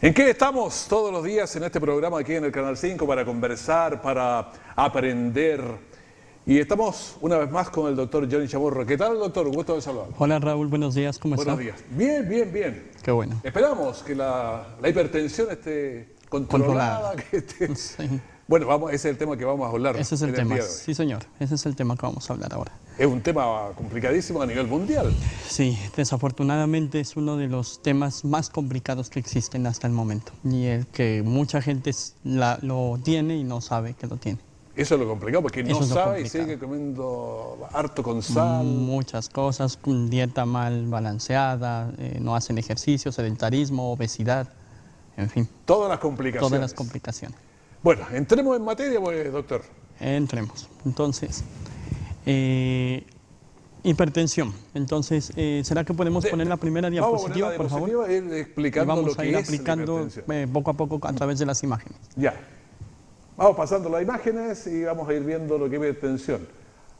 ¿En qué estamos todos los días en este programa aquí en el Canal 5 para conversar, para aprender? Y estamos una vez más con el doctor Johnny Chamorro. ¿Qué tal, doctor? Un gusto de saludarlo. Hola, Raúl. Buenos días. ¿Cómo está? Buenos días. Bien, bien, bien. Qué bueno. Esperamos que la hipertensión esté controlada. Que esté... Sí. Bueno, ese es el tema que vamos a hablar. Ese es el tema. Día de hoy. Sí, señor. Ese es el tema que vamos a hablar ahora. Es un tema complicadísimo a nivel mundial. Sí, desafortunadamente es uno de los temas más complicados que existen hasta el momento. Y el que mucha gente lo tiene y no sabe que lo tiene. Eso es lo complicado, porque no sabe y complicado. sigue comiendo harto con sal. Muchas cosas, con dieta mal balanceada, no hacen ejercicio, sedentarismo, obesidad, en fin. Todas las complicaciones. Todas las complicaciones. Bueno, entremos en materia, pues, doctor. Entremos. Entonces, hipertensión. Entonces, ¿será que podemos poner la primera diapositiva, por favor? Vamos a ir explicando y vamos lo que a ir es aplicando la hipertensión. poco a poco a través de las imágenes. Ya. Vamos pasando las imágenes y vamos a ir viendo lo que es hipertensión.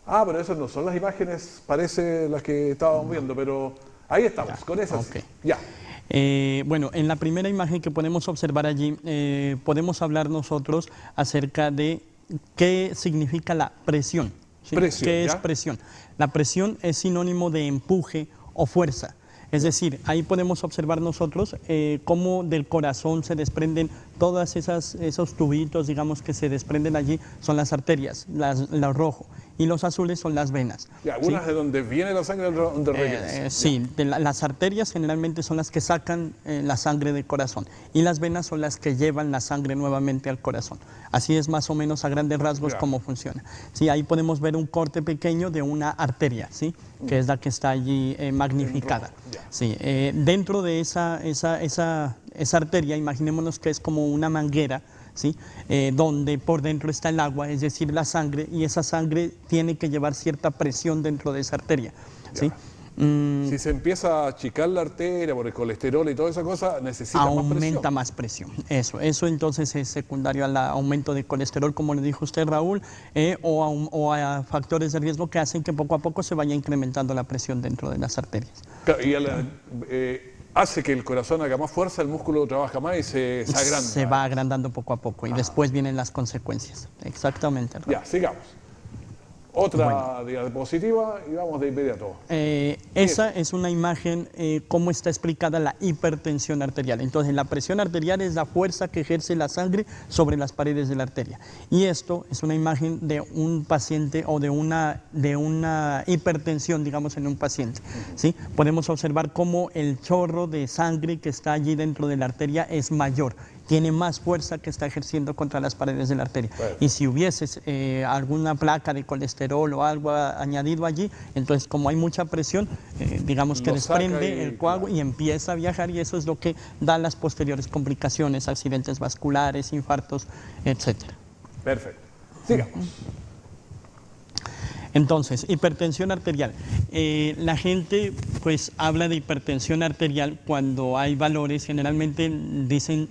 Ah, pero esas no son las imágenes, parece las que estábamos viendo, pero ahí estamos, Ya. con esas. Okay. Ya. Bueno, en la primera imagen que podemos observar allí, podemos hablar nosotros acerca de qué significa la presión. ¿Sí? Presión, ¿Qué ¿ya? es presión? La presión es sinónimo de empuje o fuerza. Es decir, ahí podemos observar nosotros cómo del corazón se desprenden todas esos tubitos, digamos, que se desprenden allí, son las arterias, los rojos, y los azules son las venas. Y algunas ¿sí? de donde viene la sangre, donde regresa. Sí, las arterias generalmente son las que sacan la sangre del corazón y las venas son las que llevan la sangre nuevamente al corazón. Así es más o menos a grandes rasgos Ya. cómo funciona. Sí, ahí podemos ver un corte pequeño de una arteria, ¿sí? Que es la que está allí magnificada. Ya. Sí, dentro de esa arteria, imaginémonos que es como una manguera, ¿sí? Donde por dentro está el agua, es decir, la sangre, y esa sangre tiene que llevar cierta presión dentro de esa arteria. ¿Sí? Si se empieza a achicar la arteria por el colesterol y toda esa cosa, necesita más presión. Aumenta más presión. Eso entonces es secundario al aumento de colesterol, como le dijo usted, Raúl, o a factores de riesgo que hacen que poco a poco se vaya incrementando la presión dentro de las arterias. Claro, y hace que el corazón haga más fuerza, el músculo trabaja más y se agranda. Se va agrandando poco a poco y después vienen las consecuencias. Exactamente, Raúl. Ya, sigamos. Otra diapositiva y vamos de inmediato. Esa es una imagen, cómo está explicada la hipertensión arterial. Entonces, la presión arterial es la fuerza que ejerce la sangre sobre las paredes de la arteria. Y esto es una imagen de un paciente o de una hipertensión, digamos, en un paciente. ¿Sí? Podemos observar cómo el chorro de sangre que está allí dentro de la arteria es mayor. Tiene más fuerza que está ejerciendo contra las paredes de la arteria. Bueno. Y si hubiese alguna placa de colesterol o algo añadido allí, entonces como hay mucha presión, digamos que Lo saca desprende el coágulo y empieza a viajar, y eso es lo que da las posteriores complicaciones, accidentes vasculares, infartos, etc. Perfecto. Sigamos. Entonces, hipertensión arterial. La gente pues habla de hipertensión arterial cuando hay valores, generalmente dicen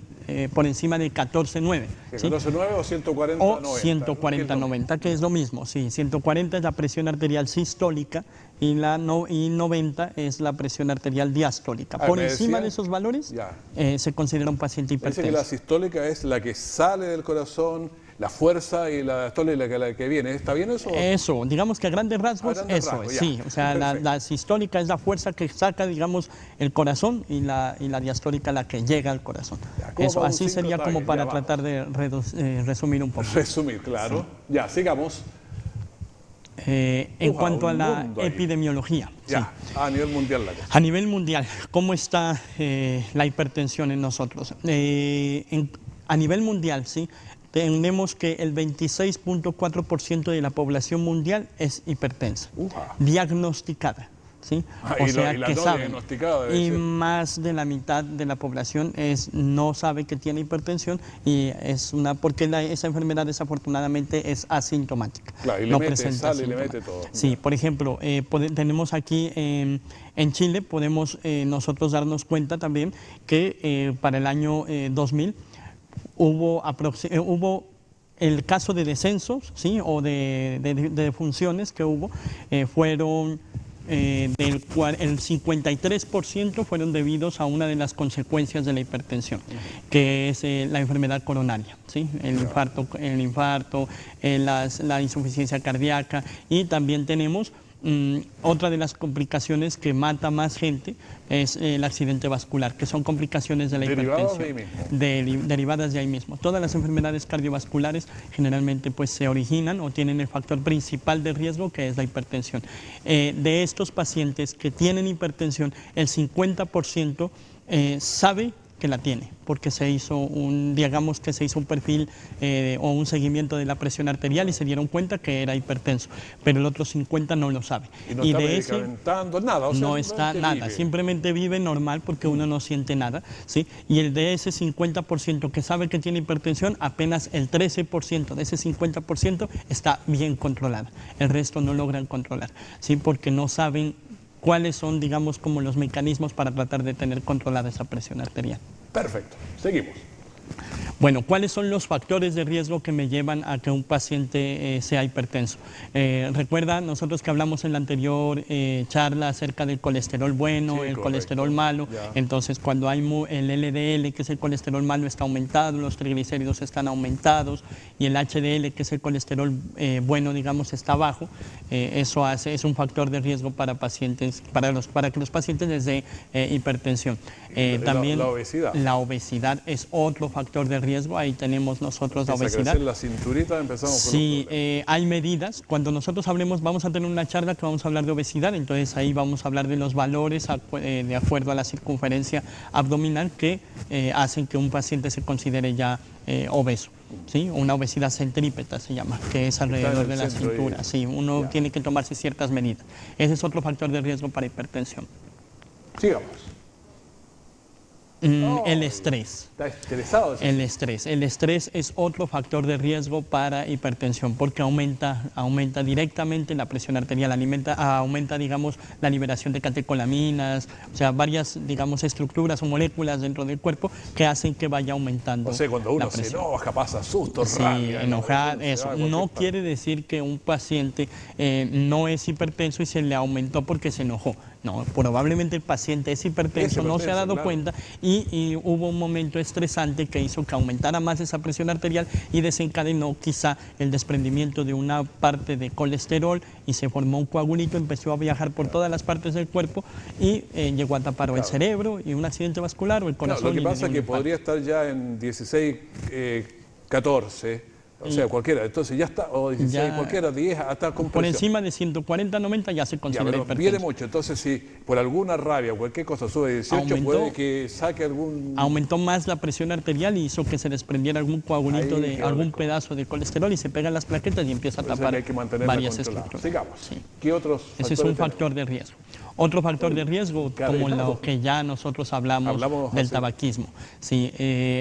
por encima de 14,9. ¿sí? 14,9 o 140, O 90. 140-90, que es lo mismo. Sí, 140 es la presión arterial sistólica y 90 es la presión arterial diastólica. Por me encima decían- de esos valores Ya. se considera un paciente Dice que la hipertenso. sistólica es la que sale del corazón, la fuerza, y la diastólica la que viene. ¿Está bien eso? Eso, digamos que a grandes rasgos, A grandes eso rasgos, es, ya. sí. O sea, Perfecto. la sistólica es la fuerza que saca, digamos, el corazón y la diastólica la que llega al corazón. Ya, como Eso, para un así signo sería tag, como ya para vamos. tratar de resumir un poco. Resumir, claro. Ya, sigamos. En Uja, cuanto a un la mundo ahí. epidemiología. Ya, sí. a nivel mundial la cosa. A nivel mundial, ¿cómo está la hipertensión en nosotros? A nivel mundial, sí, tenemos que el 26.4% de la población mundial es hipertensa, Uja. diagnosticada. ¿Sí? Y la no diagnosticada debe Y ser. más de la mitad de la población no sabe que tiene hipertensión, y porque esa enfermedad desafortunadamente es asintomática. Claro, y le no mete presenta sal y le síntomas. mete todo. Sí, por ejemplo, tenemos aquí en Chile, podemos nosotros darnos cuenta también que para el año 2000 hubo el caso de descensos, ¿sí? O de defunciones que hubo, fueron el 53% fueron debidos a una de las consecuencias de la hipertensión, que es la enfermedad coronaria, ¿sí? El infarto, la insuficiencia cardíaca, y también tenemos otra de las complicaciones que mata más gente es el accidente vascular, que son complicaciones de la hipertensión. Derivadas de ahí mismo. Todas las enfermedades cardiovasculares generalmente pues se originan o tienen el factor principal de riesgo, que es la hipertensión. De estos pacientes que tienen hipertensión, el 50% sabe que la tiene, porque se hizo digamos que se hizo un perfil o un seguimiento de la presión arterial y se dieron cuenta que era hipertenso, pero el otro 50% no lo sabe. Y no está medicamentándose nada, o sea, no está nada, simplemente vive normal porque uno no siente nada, ¿sí? Y el de ese 50% que sabe que tiene hipertensión, apenas el 13% de ese 50% está bien controlado, el resto no logran controlar, ¿sí? Porque no saben cuáles son, digamos, como los mecanismos para tratar de tener controlada esa presión arterial. Perfecto, seguimos. Bueno, ¿cuáles son los factores de riesgo que me llevan a que un paciente sea hipertenso? Recuerda, nosotros que hablamos en la anterior charla acerca del colesterol bueno, el colesterol malo. Ya. Entonces, cuando hay el LDL, que es el colesterol malo, está aumentado, los triglicéridos están aumentados, y el HDL, que es el colesterol bueno, digamos, está bajo, eso es un factor de riesgo para pacientes, para que los pacientes les dé hipertensión. También la obesidad. La obesidad es otro factor de riesgo. Ahí tenemos nosotros la obesidad. La cinturita, empezamos con sí, hay medidas. Cuando nosotros hablemos, vamos a tener una charla que vamos a hablar de obesidad, entonces ahí vamos a hablar de los valores de acuerdo a la circunferencia abdominal que hacen que un paciente se considere ya obeso. ¿Sí? Una obesidad centrípeta se llama, que es alrededor de la cintura. Sí, uno tiene que tomarse ciertas medidas. Ese es otro factor de riesgo para hipertensión. Sigamos. El estrés. Está estresado. El estrés es otro factor de riesgo para hipertensión porque aumenta directamente la presión arterial, aumenta, digamos, la liberación de catecolaminas, o sea, varias, digamos, estructuras o moléculas dentro del cuerpo que hacen que vaya aumentando. O sea, cuando uno se enoja, pasa susto, rabia. Sí, enojar, eso. No quiere decir que un paciente no es hipertenso y se le aumentó porque se enojó. No, probablemente el paciente es hipertenso, no se ha dado cuenta y hubo un momento estresante que hizo que aumentara más esa presión arterial y desencadenó quizá el desprendimiento de una parte de colesterol y se formó un coagulito, empezó a viajar por todas las partes del cuerpo y llegó a tapar el cerebro y un accidente vascular o el corazón. Lo que pasa es que podría estar ya en 16, 14... O sea, cualquiera, entonces ya está, o 16, ya, cualquiera, 10, hasta con presión. Por encima de 140, 90 ya se considera hipertenso. Viene mucho, entonces si por alguna rabia o cualquier cosa sube 18, puede que saque algún... Aumentó más la presión arterial y hizo que se desprendiera algún coagulito, algún pedazo de colesterol y se pegan las plaquetas y empieza a tapar varias estructuras. Sigamos. Sí. ¿Qué otros factores? Ese es un factor de riesgo. Otro factor de riesgo, como lo que ya nosotros hablamos del tabaquismo. Sí,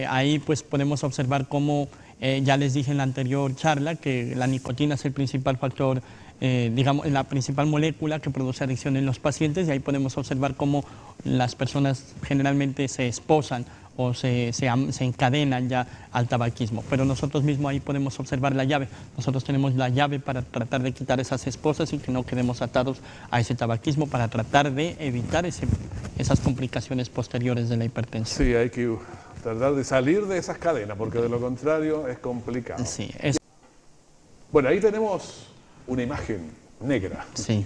ahí pues podemos observar cómo... ya les dije en la anterior charla que la nicotina es el principal factor, digamos, la principal molécula que produce adicción en los pacientes y ahí podemos observar cómo las personas generalmente se esposan o se encadenan ya al tabaquismo. Pero nosotros mismos ahí podemos observar la llave. Nosotros tenemos la llave para tratar de quitar esas esposas y que no quedemos atados a ese tabaquismo para tratar de evitar esas complicaciones posteriores de la hipertensión. Sí, hay que tratar de salir de esas cadenas, porque de lo contrario es complicado. Sí, Bueno, ahí tenemos una imagen negra. Sí,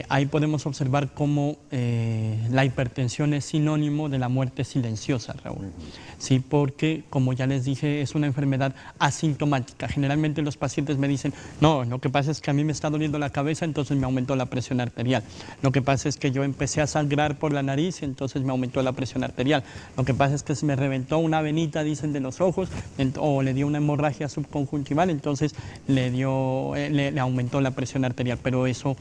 ahí podemos observar cómo la hipertensión es sinónimo de la muerte silenciosa, Raúl. Sí, porque, como ya les dije, es una enfermedad asintomática. Generalmente los pacientes me dicen, no, lo que pasa es que a mí me está doliendo la cabeza, entonces me aumentó la presión arterial. Lo que pasa es que yo empecé a sangrar por la nariz, entonces me aumentó la presión arterial. Lo que pasa es que se me reventó una venita, dicen, de los ojos, o le dio una hemorragia subconjuntival, entonces le aumentó la presión arterial, pero eso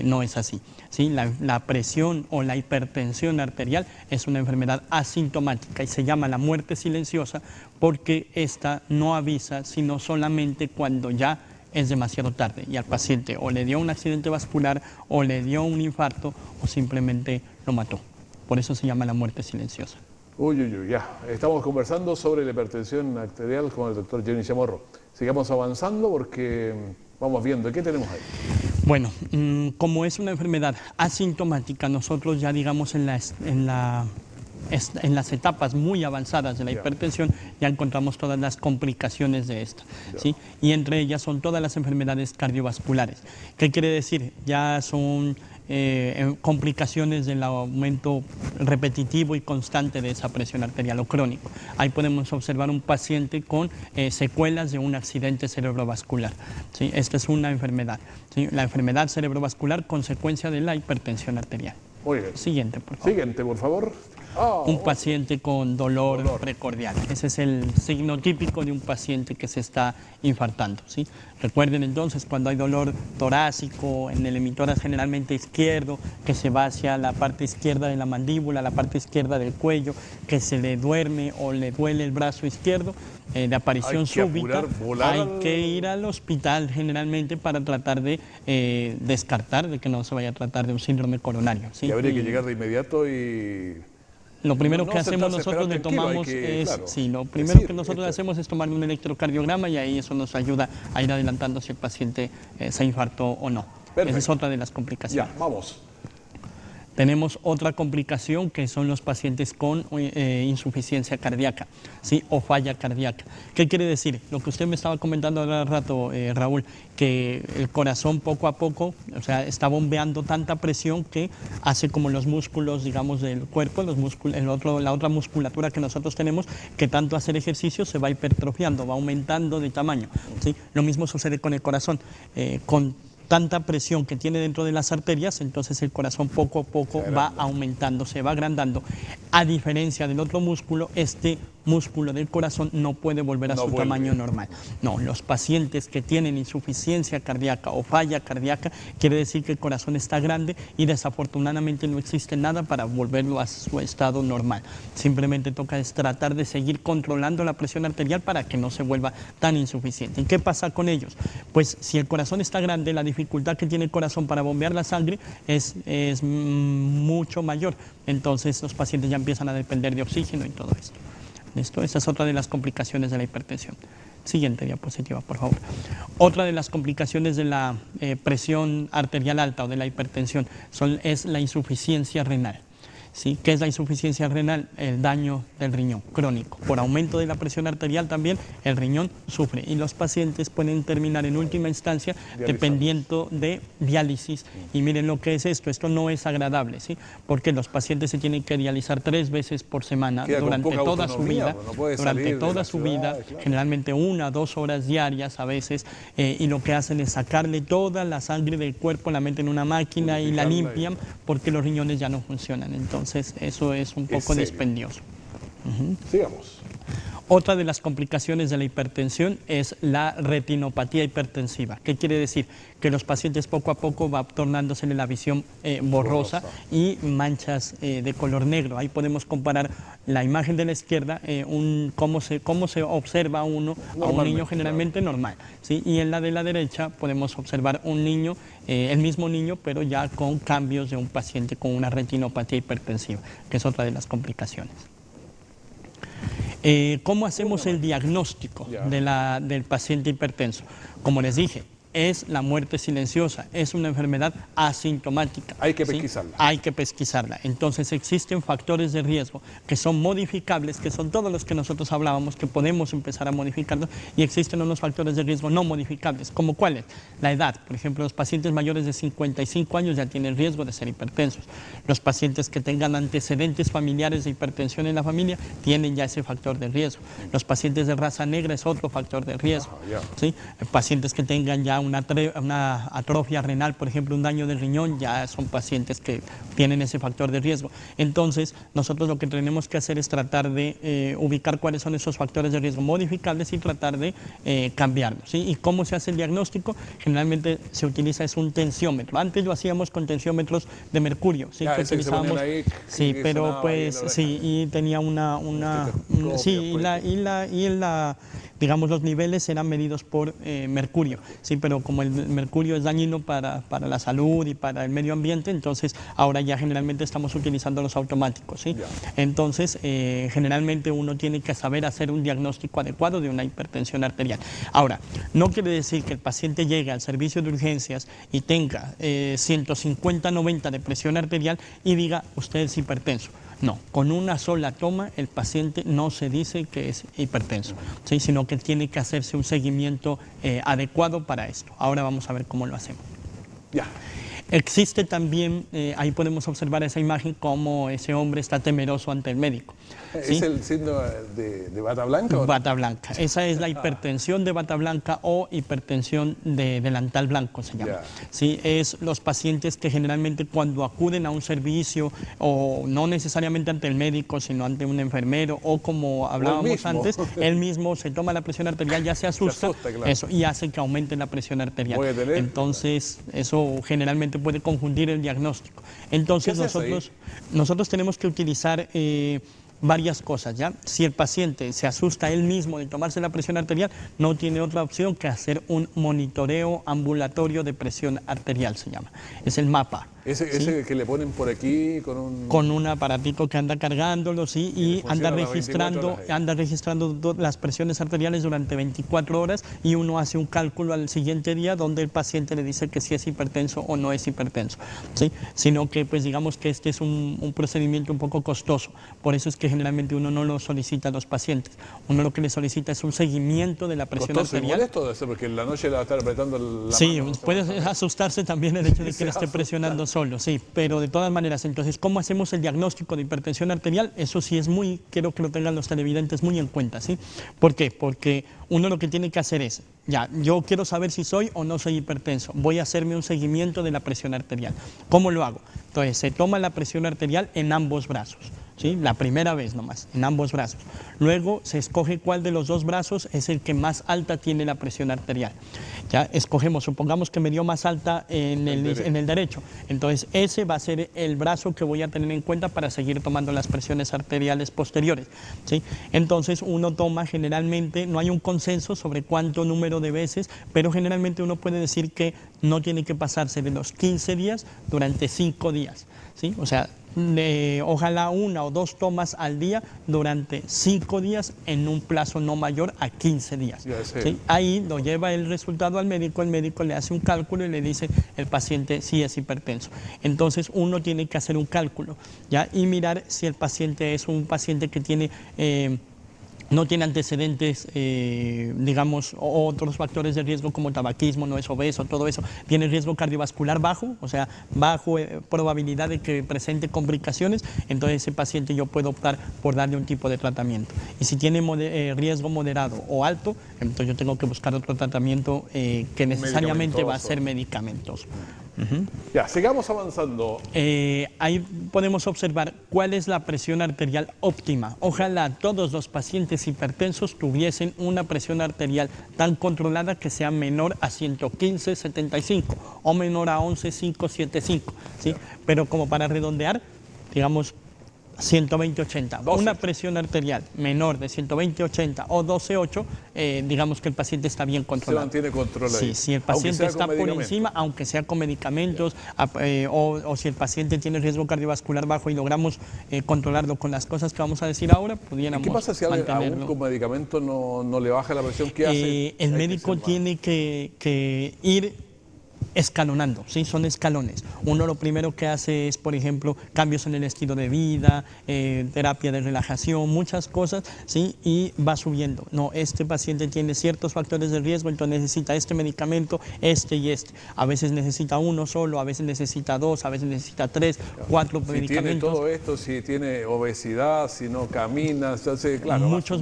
no es así. ¿Sí? La presión o la hipertensión arterial es una enfermedad asintomática y se llama la muerte silenciosa porque esta no avisa sino solamente cuando ya es demasiado tarde y al paciente o le dio un accidente vascular o le dio un infarto o simplemente lo mató. Por eso se llama la muerte silenciosa. Ya. Estamos conversando sobre la hipertensión arterial con el doctor Johnny Chamorro. Sigamos avanzando porque vamos viendo. ¿Qué tenemos ahí? Bueno, como es una enfermedad asintomática, nosotros ya digamos en las etapas muy avanzadas de la hipertensión ya encontramos todas las complicaciones de esta, ¿sí? Y entre ellas son todas las enfermedades cardiovasculares. ¿Qué quiere decir? Ya son complicaciones del aumento repetitivo y constante de esa presión arterial o crónico. Ahí podemos observar un paciente con secuelas de un accidente cerebrovascular, ¿sí? Esta es una enfermedad, ¿sí? La enfermedad cerebrovascular consecuencia de la hipertensión arterial. Muy bien. Siguiente, por favor. Siguiente, por favor. Un paciente con dolor precordial. Ese es el signo típico de un paciente que se está infartando, ¿sí? Recuerden entonces cuando hay dolor torácico en el emitórax generalmente izquierdo, que se va hacia la parte izquierda de la mandíbula, la parte izquierda del cuello, que se le duerme o le duele el brazo izquierdo, de aparición súbita, hay que ir al hospital generalmente para tratar de descartar de que no se vaya a tratar de un síndrome coronario, ¿sí? Y habría que llegar de inmediato y... Lo primero que hacemos nosotros le tomamos lo primero que nosotros hacemos es tomar un electrocardiograma y ahí eso nos ayuda a ir adelantando si el paciente se infartó o no. Perfecto. Esa es otra de las complicaciones. Ya, vamos. Tenemos otra complicación que son los pacientes con insuficiencia cardíaca, ¿sí? O falla cardíaca. ¿Qué quiere decir? Lo que usted me estaba comentando ahora al rato, Raúl, que el corazón poco a poco, o sea, está bombeando tanta presión que hace como los músculos, digamos, del cuerpo, la otra musculatura que nosotros tenemos, que tanto hacer ejercicio se va hipertrofiando, va aumentando de tamaño, ¿sí? Lo mismo sucede con el corazón, con tanta presión que tiene dentro de las arterias, entonces el corazón poco a poco va aumentando, se va agrandando. A diferencia del otro músculo, este músculo del corazón no puede volver a su tamaño normal. No, los pacientes que tienen insuficiencia cardíaca o falla cardíaca, quiere decir que el corazón está grande y desafortunadamente no existe nada para volverlo a su estado normal. Simplemente toca tratar de seguir controlando la presión arterial para que no se vuelva tan insuficiente. ¿Y qué pasa con ellos? Pues si el corazón está grande, la dificultad que tiene el corazón para bombear la sangre es mucho mayor. Entonces los pacientes ya empiezan a depender de oxígeno y todo esto. ¿Listo? Esa es otra de las complicaciones de la hipertensión. Siguiente diapositiva, por favor. Otra de las complicaciones de la presión arterial alta o de la hipertensión es la insuficiencia renal. ¿Sí? ¿Qué es la insuficiencia renal? El daño del riñón crónico. Por aumento de la presión arterial también el riñón sufre y los pacientes pueden terminar en última instancia dependiendo de diálisis. Y miren lo que es esto, esto no es agradable, ¿sí? Porque los pacientes se tienen que dializar 3 veces por semana durante toda su vida, generalmente 1 a 2 horas diarias a veces, y lo que hacen es sacarle toda la sangre del cuerpo, la meten en una máquina y la limpian porque los riñones ya no funcionan. Entonces, eso es un poco dispendioso. Sigamos. Otra de las complicaciones de la hipertensión es la retinopatía hipertensiva. ¿Qué quiere decir? Que los pacientes poco a poco va tornándosele la visión borrosa y manchas de color negro. Ahí podemos comparar la imagen de la izquierda, cómo se observa a un niño generalmente normal, ¿sí? Y en la de la derecha podemos observar un niño, el mismo niño, pero ya con cambios de un paciente con una retinopatía hipertensiva, que es otra de las complicaciones. ¿Cómo hacemos el diagnóstico del paciente hipertenso? Como les dije, es la muerte silenciosa, es una enfermedad asintomática. Hay que pesquisarla. ¿Sí? Hay que pesquisarla. Entonces existen factores de riesgo que son modificables, que son todos los que nosotros hablábamos, que podemos empezar a modificarlos, y existen unos factores de riesgo no modificables, como cuáles. La edad, por ejemplo, los pacientes mayores de 55 años ya tienen riesgo de ser hipertensos. Los pacientes que tengan antecedentes familiares de hipertensión en la familia tienen ya ese factor de riesgo. Los pacientes de raza negra es otro factor de riesgo. ¿Sí? Pacientes que tengan ya una atrofia renal, por ejemplo, un daño del riñón, ya son pacientes que tienen ese factor de riesgo. Entonces, nosotros lo que tenemos que hacer es tratar de ubicar cuáles son esos factores de riesgo modificables y tratar de cambiarlos, ¿sí? ¿Y cómo se hace el diagnóstico? Generalmente se utiliza un tensiómetro. Antes lo hacíamos con tensiómetros de mercurio, ¿sí? Que utilizábamos, sí, pero pues sí, y tenía digamos, los niveles eran medidos por mercurio, sí, pero pero como el mercurio es dañino para la salud y para el medio ambiente, entonces ahora ya generalmente estamos utilizando los automáticos, ¿sí? Entonces, generalmente uno tiene que saber hacer un diagnóstico adecuado de una hipertensión arterial. Ahora, no quiere decir que el paciente llegue al servicio de urgencias y tenga 150/90 de presión arterial y diga, usted es hipertenso. No, con una sola toma el paciente no se dice que es hipertenso, ¿sí? Sino que tiene que hacerse un seguimiento adecuado para esto. Ahora vamos a ver cómo lo hacemos. Ya. Existe también, ahí podemos observar esa imagen, cómo ese hombre está temeroso ante el médico. ¿Sí? ¿Es el síndrome de bata blanca? Bata blanca. Esa es la hipertensión de bata blanca o hipertensión de delantal blanco, se llama. ¿Sí? Es los pacientes que generalmente cuando acuden a un servicio, o no necesariamente ante el médico, sino ante un enfermero, o como hablábamos antes, él mismo se toma la presión arterial, ya se asusta, claro. Eso, y hace que aumente la presión arterial. Entonces, eso generalmente puede confundir el diagnóstico. Entonces, nosotros tenemos que utilizar varias cosas, ¿ya? Si el paciente se asusta él mismo de tomarse la presión arterial, no tiene otra opción que hacer un monitoreo ambulatorio de presión arterial, se llama. Es el MAPA. Ese que le ponen por aquí con un aparatito que anda cargándolo, sí, y anda registrando las presiones arteriales durante 24 horas y uno hace un cálculo al siguiente día donde el paciente le dice que si es hipertenso o no es hipertenso, ¿sí? Sino que pues digamos que este es un procedimiento un poco costoso, por eso es que generalmente uno no lo solicita a los pacientes, uno lo que le solicita es un seguimiento de la presión arterial. ¿Es molesto eso? Porque en la noche le va a estar apretando la mano. Puede asustarse también el hecho de que le esté presionando solo, sí, pero de todas maneras, entonces, ¿cómo hacemos el diagnóstico de hipertensión arterial? Eso sí es quiero que lo tengan los televidentes muy en cuenta, ¿sí? ¿Por qué? Porque uno lo que tiene que hacer es, yo quiero saber si soy o no soy hipertenso, voy a hacerme un seguimiento de la presión arterial. ¿Cómo lo hago? Entonces, se toma la presión arterial en ambos brazos, ¿sí? La primera vez nomás, en ambos brazos. Luego se escoge cuál de los dos brazos es el que más alta tiene la presión arterial. Ya escogemos, supongamos que me dio más alta en el derecho. Entonces ese va a ser el brazo que voy a tener en cuenta para seguir tomando las presiones arteriales posteriores, ¿sí? Entonces uno toma generalmente, no hay un consenso sobre cuánto número de veces, pero generalmente uno puede decir que no tiene que pasarse de los 15 días durante 5 días, ¿sí? O sea, ojalá 1 o 2 tomas al día durante 5 días en un plazo no mayor a 15 días. ¿Sí? Ahí lo lleva el resultado al médico, el médico le hace un cálculo y le dice el paciente sí es hipertenso. Entonces uno tiene que hacer un cálculo, ¿ya? Y mirar si el paciente es un paciente que tiene no tiene antecedentes, digamos, otros factores de riesgo como tabaquismo, no es obeso, todo eso, tiene riesgo cardiovascular bajo, o sea, bajo probabilidad de que presente complicaciones, entonces ese paciente yo puedo optar por darle un tipo de tratamiento. Y si tiene riesgo moderado o alto, entonces yo tengo que buscar otro tratamiento que necesariamente va a ser medicamentoso. Ya, sigamos avanzando. Ahí podemos observar cuál es la presión arterial óptima. Ojalá todos los pacientes hipertensos tuviesen una presión arterial tan controlada que sea menor a 115/75 o menor a 11/575, ¿sí? Pero como para redondear, digamos 120/80. Una presión arterial menor de 120/80 o 12/8, digamos que el paciente está bien controlado. Se mantiene controlado. Sí, si el paciente está por encima, aunque sea con medicamentos, o si el paciente tiene riesgo cardiovascular bajo y logramos controlarlo con las cosas que vamos a decir ahora, pudiéramos mantenerlo. ¿Qué pasa si aún con medicamento no le baja la presión? ¿Qué hace? El médico tiene que ir escalonando, ¿sí? Son escalones. Uno lo primero que hace es, por ejemplo, cambios en el estilo de vida, terapia de relajación, muchas cosas, ¿sí? Y va subiendo. No, este paciente tiene ciertos factores de riesgo, entonces necesita este medicamento, este y este. A veces necesita uno solo, a veces necesita 2, a veces necesita 3, 4 medicamentos. Si tiene todo esto, si tiene obesidad, si no camina, entonces, claro, muchos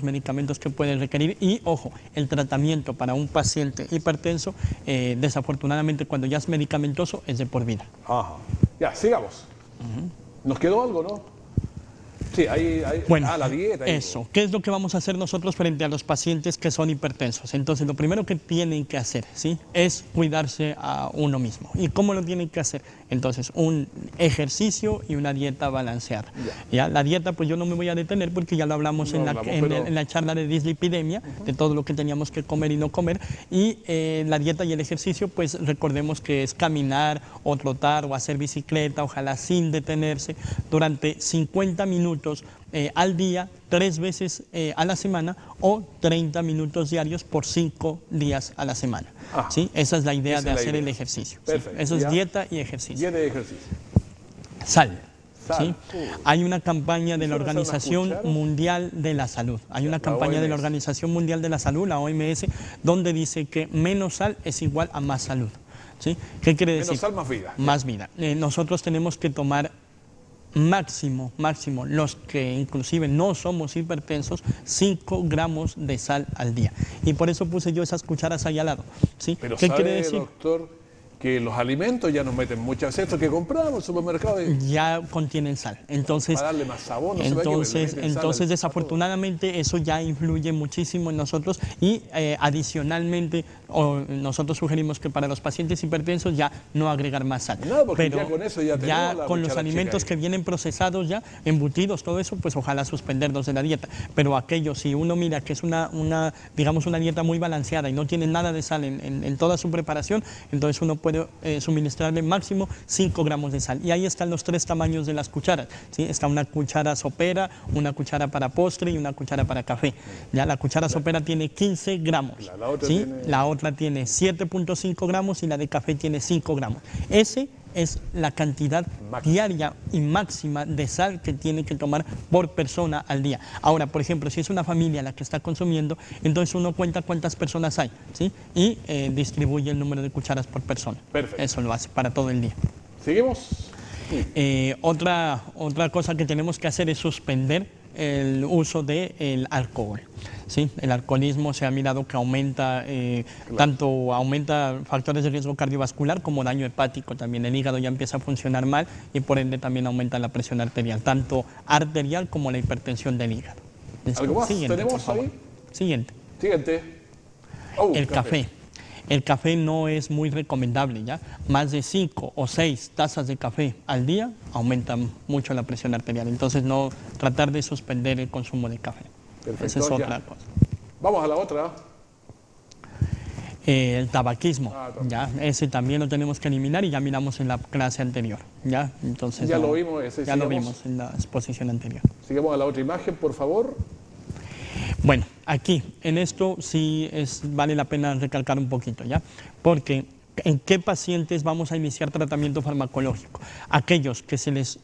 medicamentos que puede requerir. Y, ojo, el tratamiento para un paciente hipertenso, desafortunadamente cuando ya es medicamentoso, es de por vida. Ajá. Ya, sigamos. Nos quedó algo, ¿no? Sí, Bueno, la dieta. Eso. ¿Qué es lo que vamos a hacer nosotros frente a los pacientes que son hipertensos? Entonces, lo primero que tienen que hacer, ¿sí?, es cuidarse a uno mismo. ¿Y cómo lo tienen que hacer? Entonces, un ejercicio y una dieta balanceada. ¿Ya? La dieta, pues yo no me voy a detener porque ya lo hablamos en la charla de dislipidemia, de todo lo que teníamos que comer y no comer. Y la dieta y el ejercicio, pues recordemos que es caminar o trotar o hacer bicicleta, ojalá sin detenerse, durante 50 minutos al día, 3 veces a la semana o 30 minutos diarios por 5 días a la semana. ¿Sí? Esa es la idea de hacer el ejercicio. Perfecto. ¿Sí? Eso es dieta y ejercicio. Dieta y ejercicio. Sal. ¿Sí? Hay una campaña de la Organización Mundial de la Salud. Hay una campaña de la Organización Mundial de la Salud, la OMS, donde dice que menos sal es igual a más salud. ¿Sí? ¿Qué quiere decir? Menos sal, más vida. Más vida. Nosotros tenemos que tomar máximo, los que inclusive no somos hipertensos, 5 gramos de sal al día. Y por eso puse yo esas cucharas ahí al lado. ¿Sí? Pero ¿qué sabe, quiere decir? Doctor, que los alimentos ya nos meten muchas veces, esto que compramos en el supermercado. Ya contienen sal. Entonces, para darle más sabor, no entonces desafortunadamente eso ya influye muchísimo en nosotros y adicionalmente nosotros sugerimos que para los pacientes hipertensos ya no agregar más sal. No, porque pero ya con eso ya con los alimentos que vienen procesados ya, embutidos, todo eso, pues ojalá suspenderlos de la dieta. Pero aquellos, si uno mira que es digamos una dieta muy balanceada y no tiene nada de sal en toda su preparación, entonces uno puede suministrarle máximo 5 gramos de sal. Y ahí están los 3 tamaños de las cucharas. ¿Sí? Está una cuchara sopera, una cuchara para postre y una cuchara para café. Ya la cuchara sopera tiene 15 gramos. La otra tiene 7.5 gramos y la de café tiene 5 gramos. Ese es la cantidad diaria y máxima de sal que tiene que tomar por persona al día. Ahora, por ejemplo, si es una familia la que está consumiendo, entonces uno cuenta cuántas personas hay, ¿sí? Y distribuye el número de cucharas por persona. Perfecto. Eso lo hace para todo el día. ¿Seguimos? Otra cosa que tenemos que hacer es suspender el uso del alcohol. ¿Sí? El alcoholismo se ha mirado que aumenta, tanto aumenta factores de riesgo cardiovascular como daño hepático también. El hígado ya empieza a funcionar mal y por ende también aumenta la presión arterial, tanto arterial como la hipertensión del hígado. ¿Algo más Siguiente, tenemos ahí? Siguiente. El café. El café no es muy recomendable, ¿ya? Más de 5 o 6 tazas de café al día aumentan mucho la presión arterial. Entonces, tratar de suspender el consumo de café. Perfecto, esa es otra cosa. Vamos a la otra. El tabaquismo, ¿ya? Ese también lo tenemos que eliminar y ya miramos en la clase anterior, ¿ya? Entonces, lo vimos, ya lo vimos en la exposición anterior. Sigamos a la otra imagen, por favor. Bueno, aquí, en esto sí vale la pena recalcar un poquito, ¿ya? Porque ¿en qué pacientes vamos a iniciar tratamiento farmacológico? Aquellos que se les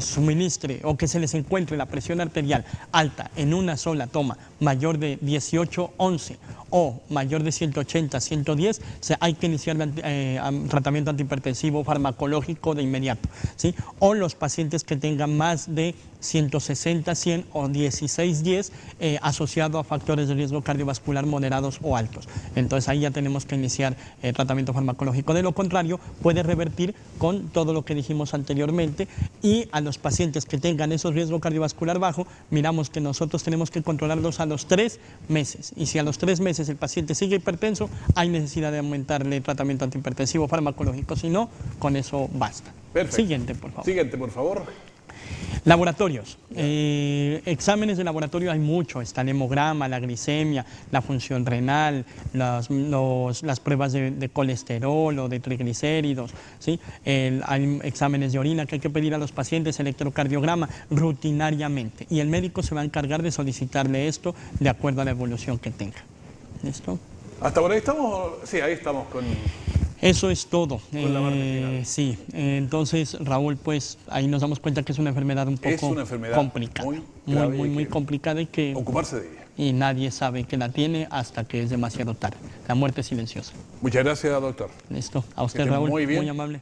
suministre o que se les encuentre la presión arterial alta en una sola toma, mayor de 18/11 o mayor de 180/110, hay que iniciar tratamiento antihipertensivo farmacológico de inmediato, ¿sí? O los pacientes que tengan más de 160/100 o 16/10 asociado a factores de riesgo cardiovascular moderados o altos. Entonces ahí ya tenemos que iniciar tratamiento farmacológico. De lo contrario, puede revertir con todo lo que dijimos anteriormente y a los pacientes que tengan esos riesgo cardiovascular bajo, miramos que nosotros tenemos que controlarlos a los 3 meses. Y si a los 3 meses el paciente sigue hipertenso, hay necesidad de aumentarle el tratamiento antihipertensivo farmacológico. Si no, con eso basta. Perfecto. Siguiente, por favor. Siguiente, por favor. Laboratorios. Exámenes de laboratorio hay mucho. Está el hemograma, la glicemia, la función renal, las pruebas de colesterol o de triglicéridos, ¿sí? Hay exámenes de orina que hay que pedir a los pacientes, electrocardiograma, rutinariamente. Y el médico se va a encargar de solicitarle esto de acuerdo a la evolución que tenga. ¿Listo? Hasta por ahí estamos. Sí, ahí estamos con... Eso es todo. Sí, entonces Raúl, pues ahí nos damos cuenta que es una enfermedad un poco complicada, muy complicada y que ocuparse de ella. Y nadie sabe que la tiene hasta que es demasiado tarde. La muerte es silenciosa. Muchas gracias, doctor. Listo. A usted, Raúl, muy amable.